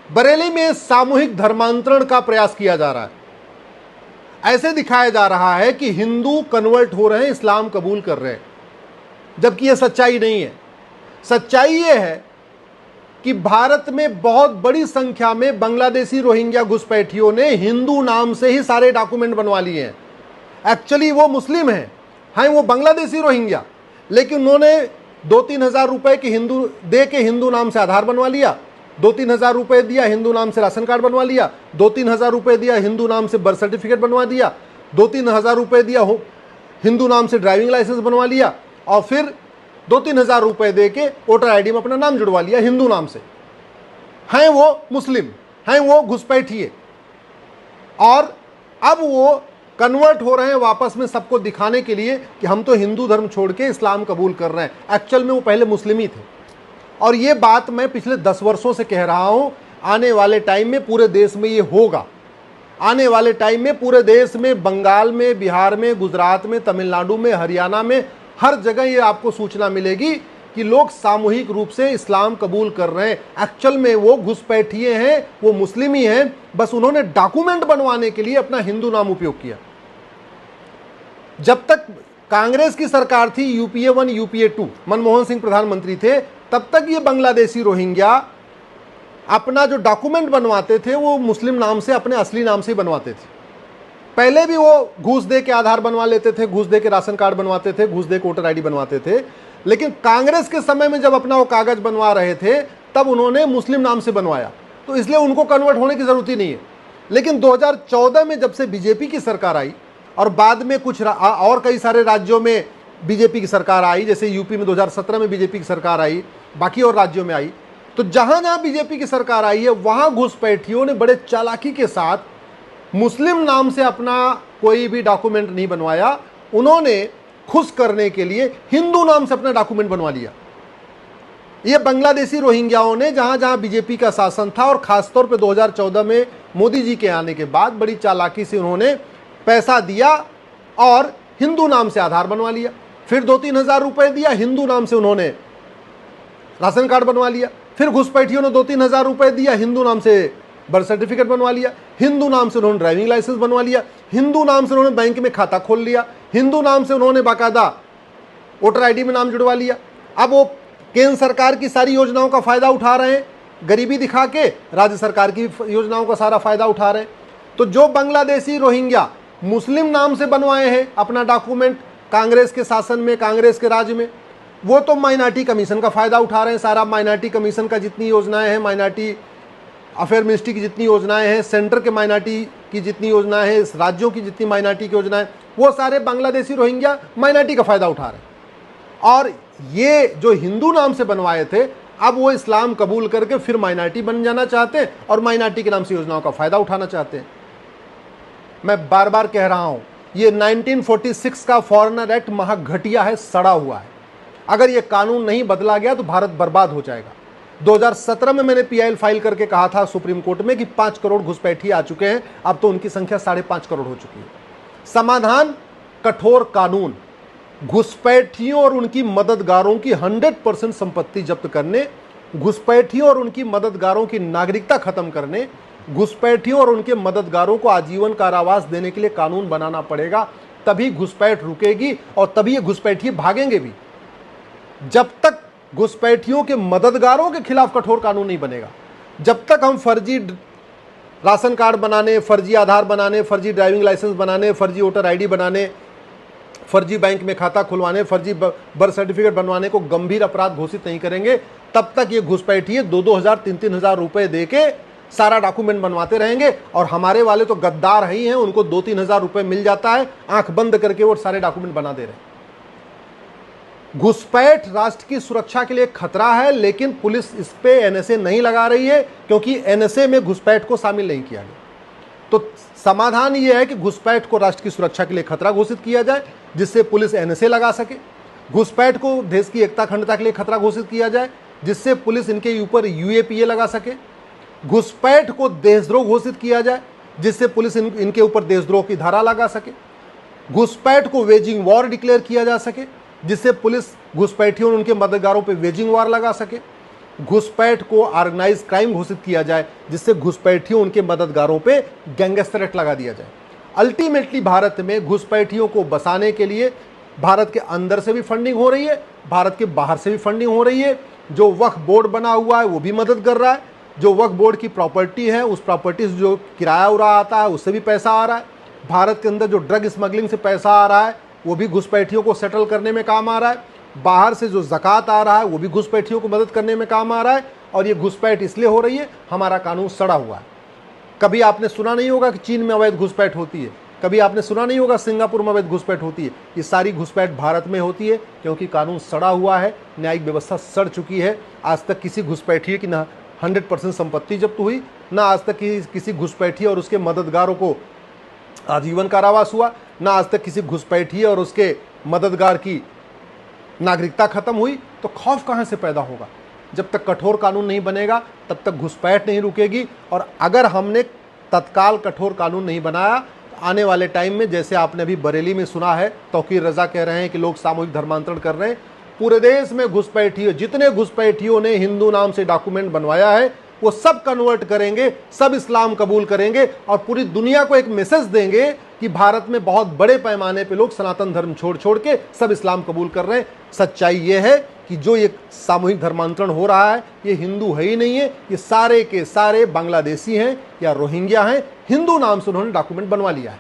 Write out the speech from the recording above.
बरेली में सामूहिक धर्मांतरण का प्रयास किया जा रहा है। ऐसे दिखाया जा रहा है कि हिंदू कन्वर्ट हो रहे हैं, इस्लाम कबूल कर रहे हैं, जबकि यह सच्चाई नहीं है। सच्चाई यह है कि भारत में बहुत बड़ी संख्या में बांग्लादेशी रोहिंग्या घुसपैठियों ने हिंदू नाम से ही सारे डॉक्यूमेंट बनवा लिए हैं। एक्चुअली वो मुस्लिम हैं, वो बांग्लादेशी रोहिंग्या, लेकिन उन्होंने 2-3 हज़ार रुपए के हिंदू दे के हिंदू नाम से आधार बनवा लिया, 2-3 हज़ार रुपए दिया, हिंदू नाम से राशन कार्ड बनवा लिया, 2-3 हज़ार रुपए दिया, हिंदू नाम से बर्थ सर्टिफिकेट बनवा दिया, 2-3 हज़ार रुपए दिया, हिंदू नाम से ड्राइविंग लाइसेंस बनवा लिया, और फिर 2-3 हज़ार रुपए दे के वोटर आईडी में अपना नाम जुड़वा लिया हिंदू नाम से। हैं वो मुस्लिम, हैं वो घुसपैठिए, और अब वो कन्वर्ट हो रहे हैं वापस में सबको दिखाने के लिए कि हम तो हिंदू धर्म छोड़ के इस्लाम कबूल कर रहे हैं। एक्चुअल में वो पहले मुस्लिम ही थे। और ये बात मैं पिछले 10 वर्षों से कह रहा हूं, आने वाले टाइम में पूरे देश में ये होगा। आने वाले टाइम में पूरे देश में, बंगाल में, बिहार में, गुजरात में, तमिलनाडु में, हरियाणा में, हर जगह ये आपको सूचना मिलेगी कि लोग सामूहिक रूप से इस्लाम कबूल कर रहे हैं। एक्चुअल में वो घुसपैठिए हैं, वो मुस्लिम ही हैं, बस उन्होंने डॉक्यूमेंट बनवाने के लिए अपना हिंदू नाम उपयोग किया। जब तक कांग्रेस की सरकार थी, यूपीए 1, यूपीए 2, मनमोहन सिंह प्रधानमंत्री थे, तब तक ये बांग्लादेशी रोहिंग्या अपना जो डॉक्यूमेंट बनवाते थे वो मुस्लिम नाम से, अपने असली नाम से ही बनवाते थे। पहले भी वो घूस दे के आधार बनवा लेते थे, घूस दे के राशन कार्ड बनवाते थे, घूस दे के वोटर आईडी बनवाते थे, लेकिन कांग्रेस के समय में जब अपना वो कागज बनवा रहे थे तब उन्होंने मुस्लिम नाम से बनवाया, तो इसलिए उनको कन्वर्ट होने की जरूरत ही नहीं है। लेकिन 2014 में जब से बीजेपी की सरकार आई और बाद में कुछ और कई सारे राज्यों में बीजेपी की सरकार आई, जैसे यूपी में 2017 में बीजेपी की सरकार आई, बाकी और राज्यों में आई, तो जहां जहां बीजेपी की सरकार आई है वहां घुसपैठियों ने बड़े चालाकी के साथ मुस्लिम नाम से अपना कोई भी डॉक्यूमेंट नहीं बनवाया। उन्होंने खुश करने के लिए हिंदू नाम से अपना डॉक्यूमेंट बनवा लिया। ये बांग्लादेशी रोहिंग्याओं ने जहां जहां बीजेपी का शासन था, और खासतौर पे 2014 में मोदी जी के आने के बाद बड़ी चालाकी से उन्होंने पैसा दिया और हिंदू नाम से आधार बनवा लिया, फिर 2-3 हज़ार रुपए दिया, हिंदू नाम से उन्होंने राशन कार्ड बनवा लिया, फिर घुसपैठियों ने 2-3 हज़ार रुपए दिया, हिंदू नाम से बर्थ सर्टिफिकेट बनवा लिया, हिंदू नाम से उन्होंने ड्राइविंग लाइसेंस बनवा लिया, हिंदू नाम से उन्होंने बैंक में खाता खोल लिया, हिंदू नाम से उन्होंने बाकायदा वोटर आईडी में नाम जुड़वा लिया। अब वो केंद्र सरकार की सारी योजनाओं का फायदा उठा रहे हैं, गरीबी दिखा के राज्य सरकार की योजनाओं का सारा फायदा उठा रहे हैं। तो जो बांग्लादेशी रोहिंग्या मुस्लिम नाम से बनवाए हैं अपना डॉक्यूमेंट कांग्रेस के शासन में, कांग्रेस के राज्य में, वो तो माइनॉरिटी कमीशन का फायदा उठा रहे हैं। सारा माइनॉरिटी कमीशन का जितनी योजनाएं हैं, माइनॉरिटी अफेयर मिनिस्ट्री की जितनी योजनाएं हैं, सेंटर के माइनॉरिटी की जितनी योजनाएं हैं, राज्यों की जितनी माइनॉरिटी की योजनाएं, वो सारे बांग्लादेशी रोहिंग्या माइनॉरिटी का फायदा उठा रहे हैं। और ये जो हिंदू नाम से बनवाए थे, अब वो इस्लाम कबूल करके फिर माइनॉरिटी बन जाना चाहते हैं और माइनॉरिटी के नाम से योजनाओं का फायदा उठाना चाहते हैं। मैं बार बार कह रहा हूं, ये 1946 का फॉरेनर एक्ट महाघटिया है, सड़ा हुआ है। अगर ये कानून नहीं बदला गया तो भारत बर्बाद हो जाएगा। 2017 में मैंने पीआईएल फाइल करके कहा था सुप्रीम कोर्ट में कि 5 करोड़ घुसपैठिए आ चुके हैं, अब तो उनकी संख्या 5.5 करोड़ हो चुकी है। समाधान कठोर कानून, घुसपैठियों और उनकी मददगारों की 100% संपत्ति जब्त करने, घुसपैठियों और उनकी मददगारों की नागरिकता खत्म करने, घुसपैठियों और उनके मददगारों को आजीवन कारावास देने के लिए कानून बनाना पड़ेगा। तभी घुसपैठ रुकेगी और तभी ये घुसपैठिए भागेंगे भी। जब तक घुसपैठियों के मददगारों के खिलाफ कठोर कानून नहीं बनेगा, जब तक हम फर्जी राशन कार्ड बनाने, फर्जी आधार बनाने, फर्जी ड्राइविंग लाइसेंस बनाने, फर्जी वोटर आईडी बनाने, फर्जी बैंक में खाता खुलवाने, फर्जी बर्थ सर्टिफिकेट बनवाने को गंभीर अपराध घोषित नहीं करेंगे, तब तक ये घुसपैठिए 2-2 हज़ार 3-3 हज़ार रुपए देके सारा डॉक्यूमेंट बनवाते रहेंगे। और हमारे वाले तो गद्दार ही हैं, उनको 2-3 हज़ार रुपए मिल जाता है, आंख बंद करके वो सारे डॉक्यूमेंट बना दे रहे हैं। घुसपैठ राष्ट्र की सुरक्षा के लिए खतरा है, लेकिन पुलिस इस पे एनएसए नहीं लगा रही है, क्योंकि एनएसए में घुसपैठ को शामिल नहीं किया गया। तो समाधान यह है कि घुसपैठ को राष्ट्र की सुरक्षा के लिए खतरा घोषित किया जाए, जिससे पुलिस एनएसए लगा सके। घुसपैठ को देश की एकता अखंडता के लिए खतरा घोषित किया जाए, जिससे पुलिस इनके ऊपर यूएपीए लगा सके। घुसपैठ को देशद्रोह घोषित किया जाए, जिससे पुलिस इनके ऊपर देशद्रोह की धारा लगा सके। घुसपैठ को वेजिंग वॉर डिक्लेयर किया जा सके, जिससे पुलिस घुसपैठियों और उनके मददगारों पर वेजिंग वॉर लगा सके। घुसपैठ को ऑर्गेनाइज क्राइम घोषित किया जाए, जिससे घुसपैठियों उनके मददगारों पे गैंगस्टर एक्ट लगा दिया जाए। अल्टीमेटली भारत में घुसपैठियों को बसाने के लिए भारत के अंदर से भी फंडिंग हो रही है, भारत के बाहर से भी फंडिंग हो रही है। जो वक्फ बोर्ड बना हुआ है वो भी मदद कर रहा है, जो वक्फ बोर्ड की प्रॉपर्टी है उस प्रॉपर्टी से जो किराया उड़ा आता है उससे भी पैसा आ रहा है। भारत के अंदर जो ड्रग स्मगलिंग से पैसा आ रहा है वो भी घुसपैठियों को सेटल करने में काम आ रहा है। बाहर से जो ज़कात आ रहा है वो भी घुसपैठियों को मदद करने में काम आ रहा है। और ये घुसपैठ इसलिए हो रही है, हमारा कानून सड़ा हुआ है। कभी आपने सुना नहीं होगा कि चीन में अवैध घुसपैठ होती है, कभी आपने सुना नहीं होगा सिंगापुर में अवैध घुसपैठ होती है। ये सारी घुसपैठ भारत में होती है क्योंकि कानून सड़ा हुआ है, न्यायिक व्यवस्था सड़ चुकी है। आज तक किसी घुसपैठिए की ना 100% संपत्ति जब्त हुई, ना आज तक किसी घुसपैठिए और उसके मददगारों को आजीवन कारावास हुआ, ना आज तक किसी घुसपैठिए और उसके मददगार की नागरिकता खत्म हुई। तो खौफ कहाँ से पैदा होगा? जब तक कठोर कानून नहीं बनेगा तब तक घुसपैठ नहीं रुकेगी। और अगर हमने तत्काल कठोर कानून नहीं बनाया तो आने वाले टाइम में, जैसे आपने अभी बरेली में सुना है, तौकीर रजा कह रहे हैं कि लोग सामूहिक धर्मांतरण कर रहे हैं। पूरे देश में घुसपैठियों, जितने घुसपैठियों ने हिंदू नाम से डॉक्यूमेंट बनवाया है वो सब कन्वर्ट करेंगे, सब इस्लाम कबूल करेंगे और पूरी दुनिया को एक मैसेज देंगे कि भारत में बहुत बड़े पैमाने पे लोग सनातन धर्म छोड़ छोड़ के सब इस्लाम कबूल कर रहे हैं। सच्चाई ये है कि जो ये सामूहिक धर्मांतरण हो रहा है ये हिंदू है ही नहीं है, ये सारे के सारे बांग्लादेशी हैं या रोहिंग्या हैं, हिंदू नाम से उन्होंने डॉक्यूमेंट बनवा लिया है।